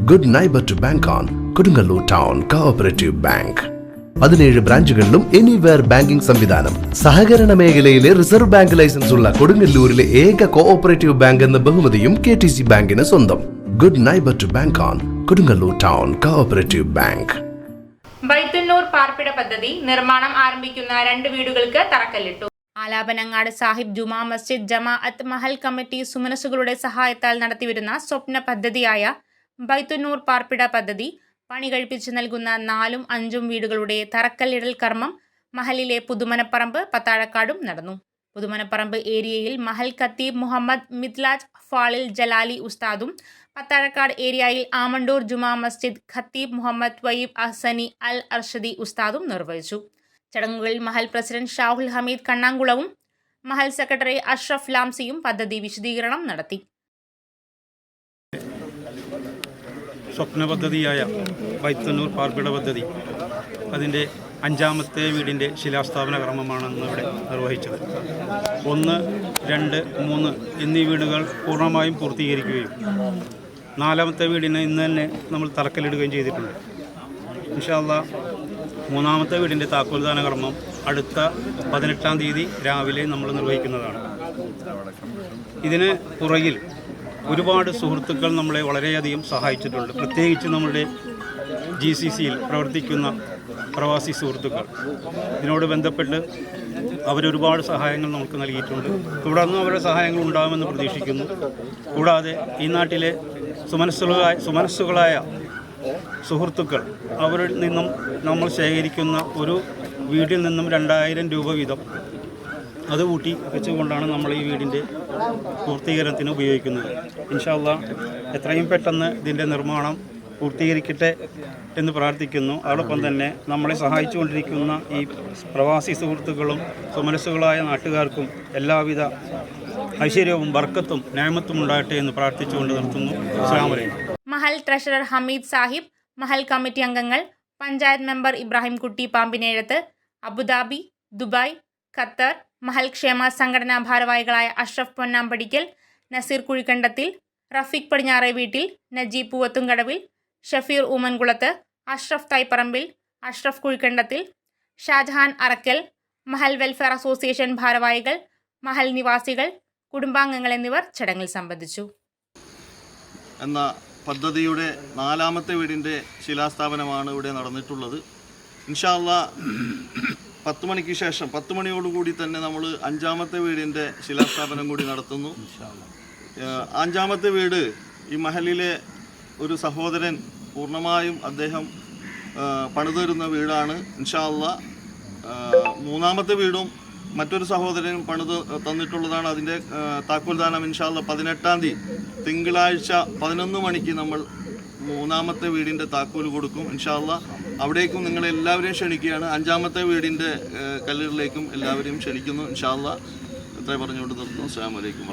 Good neighbour to bank on Kodungallur town cooperative bank. 17 ബ്രാഞ്ചുകളിലും anywhere banking സംവിധാനം. സഹകരണ മേഖലയിലെ റിസർവ് ബാങ്ക് ലൈസൻസ് ഉള്ള കൊടുങ്ങല്ലൂരിലെ ഏക കോഓപ്പറേറ്റീവ് ബാങ്ക് എന്ന ബഹുമതിയും KTC ബാങ്കിന് സ്വന്തം. Good neighbour to bank on Kodungallur town cooperative bank. Baithunnoor പാർപ്പിട പദ്ധതി നിർമ്മാണം ആരംഭിക്കുന്ന 2 വീടുകൾക്ക് തറക്കല്ലിട്ടു. ആലാപനങ്ങാട് സാഹിബ് ജുമാ മസ്ജിദ് ജമാഅത്ത് മഹൽ കമ്മിറ്റി സുമനസുകളുടെ സഹായത്താൽ നടത്തിവരുന്ന സ്വപ്ന പദ്ധതിയായ ബൈത്തുന്നൂർ പാർപ്പിട പദ്ധതി പണി കഴിപ്പിച്ച് നൽകുന്ന 4ഉം 5ഉം വീടുകളുടെ തറക്കല്ലിടൽ കർമ്മം മഹലിലെ പുതുമനപ്പറമ്പ് പത്താഴക്കാടും നടന്നു. പുതുമനപ്പറമ്പ് ഏരിയയിൽ മഹൽ ഖത്തീബ് മുഹമ്മദ് മിദ്ലാജ് ഫാളിൽ ജലാലി ഉസ്താദും പത്താഴക്കാട് ഏരിയയിൽ ആമണ്ടൂർ ജുമാ മസ്ജിദ് ഖത്തീബ് മുഹമ്മദ് ത്വയ്യിബ് അഹ്സനി അൽ അർഷദി ഉസ്താദും നിർവഹിച്ചു. ചടങ്ങുകളിൽ മഹൽ പ്രസിഡന്റ് ഷാഹുൽ ഹമീദ് കണ്ണാങ്കുളവും മഹൽ സെക്രട്ടറി അഷ്റഫ് ലാംസിയും പദ്ധതി വിശദീകരണം നടത്തി. സ്വപ്ന പദ്ധതിയായ ബൈത്തുന്നൂർ പാർപ്പിട പദ്ധതി അതിൻ്റെ 5ാമത്തെ വീടിൻ്റെ ശിലാസ്ഥാപന കർമ്മമാണ് ഇന്നിവിടെ നിർവഹിച്ചത്. 1, 2, 3 എന്നീ വീടുകൾ പൂർണ്ണമായും പൂർത്തീകരിക്കുകയും 4ാമത്തെ വീടിന് ഇന്ന് തന്നെ നമ്മൾ തറക്കല്ലിടുകയും ചെയ്തിട്ടുണ്ട്. ഇൻഷാ അല്ലാഹ് 3ാമത്തെ വീടിൻ്റെ താക്കോൽദാന കർമ്മം അടുത്ത 18-ാം തീയതി രാവിലെ നമ്മൾ നിർവഹിക്കുന്നതാണ്. ഇതിന് പുറകിൽ ഒരുപാട് സുഹൃത്തുക്കൾ നമ്മളെ വളരെയധികം സഹായിച്ചിട്ടുണ്ട്. പ്രത്യേകിച്ച് നമ്മുടെ GCCയിൽ പ്രവർത്തിക്കുന്ന പ്രവാസി സുഹൃത്തുക്കൾ ഇതിനോട് ബന്ധപ്പെട്ട് അവരൊരുപാട് സഹായങ്ങൾ നമുക്ക് നൽകിയിട്ടുണ്ട്. തുടർന്നും അവരുടെ സഹായങ്ങൾ ഉണ്ടാകുമെന്ന് പ്രതീക്ഷിക്കുന്നു. കൂടാതെ ഈ നാട്ടിലെ സുമനസ്സുകളായ സുഹൃത്തുക്കൾ അവരിൽ നിന്നും നമ്മൾ ശേഖരിക്കുന്ന ഒരു വീട്ടിൽ നിന്നും 2000 രൂപ വീതം അത് കൂട്ടി വെച്ചുകൊണ്ടാണ് നമ്മൾ ഈ വീടിൻ്റെ പൂർത്തീകരണത്തിന് ഉപയോഗിക്കുന്നത്. ഇൻഷാ അല്ലാഹ് എത്രയും പെട്ടെന്ന് ഇതിൻ്റെ നിർമ്മാണം പൂർത്തീകരിക്കട്ടെ എന്ന് പ്രാർത്ഥിക്കുന്നു. അതോടൊപ്പം തന്നെ നമ്മളെ സഹായിച്ചുകൊണ്ടിരിക്കുന്ന ഈ പ്രവാസി സുഹൃത്തുക്കളും സുമനസ്സുകളായ നാട്ടുകാർക്കും എല്ലാവിധ ഐശ്വര്യവും ബർക്കത്തും നേമത്തും ഉണ്ടാകട്ടെ എന്ന് പ്രാർത്ഥിച്ചുകൊണ്ട് നിർത്തുന്നു. അസ്സലാമു അലൈക്കും. മഹൽ ട്രഷറർ ഹമീദ് സാഹിബ്, മഹൽ കമ്മിറ്റി അംഗങ്ങൾ, panchayat member Ibrahim Kutty Pampinezhath, Abu Dhabi, Dubai, Qatar, Mahal ക്ഷേമ സംഘടനാ ഭാരവാഹികളായ അഷ്റഫ് പൊന്നാമ്പടിക്കൽ, നസീർ കുഴിക്കണ്ടത്തിൽ, റഫീഖ് പടിഞ്ഞാറേ വീട്ടിൽ, നജീബ് പൂവത്തുംകടവിൽ, ഷഫീർ ഊമൻകുളത്ത്, അഷ്റഫ് തൈപ്പറമ്പിൽ, അഷ്റഫ് കുഴിക്കണ്ടത്തിൽ, ഷാജഹാൻ അറക്കൽ, മഹൽ വെൽഫെയർ അസോസിയേഷൻ ഭാരവാഹികൾ, മഹൽ നിവാസികൾ, കുടുംബാംഗങ്ങൾ എന്നിവർ ചടങ്ങിൽ സംബന്ധിച്ചു. എന്ന പദ്ധതിയുടെ 4ാമത്തെ വീടിൻ്റെ ശിലാസ്ഥാപനമാണ് ഇവിടെ നടന്നിട്ടുള്ളത്. ഇൻഷാ അല്ലാഹ് 10 മണിക്ക് ശേഷം 10 മണിയോടുകൂടി തന്നെ നമ്മൾ 5ാമത്തെ വീടിൻ്റെ ശിലാസ്ഥാപനം കൂടി നടത്തുന്നു. 5ാമത്തെ വീട് ഈ മഹലിലെ ഒരു സഹോദരൻ പൂർണ്ണമായും അദ്ദേഹം പണിതരുന്ന വീടാണ്. ഇൻഷാ അല്ലാഹ് 3ാമത്തെ വീടും മറ്റൊരു സഹോദരൻ പണിത് തന്നിട്ടുള്ളതാണ്. അതിൻ്റെ താക്കോൽദാനം ഇൻഷാ അല്ലാഹ് 18-ാം തീയതി തിങ്കളാഴ്ച 11 മണിക്ക് നമ്മൾ 3ാമത്തെ വീടിൻ്റെ താക്കോൽ കൊടുക്കും. ഇൻഷാ അല്ലാഹ് അവിടേക്കും നിങ്ങളെല്ലാവരെയും ക്ഷണിക്കുകയാണ്. 5ാമത്തെ വീടിൻ്റെ കല്ലിടലേക്കും എല്ലാവരെയും ക്ഷണിക്കുന്നു. ഇൻഷാ അല്ലാഹ് ഇത്രയും പറഞ്ഞുകൊണ്ട് നിർത്തുന്നു. അസ്സലാമു അലൈക്കും.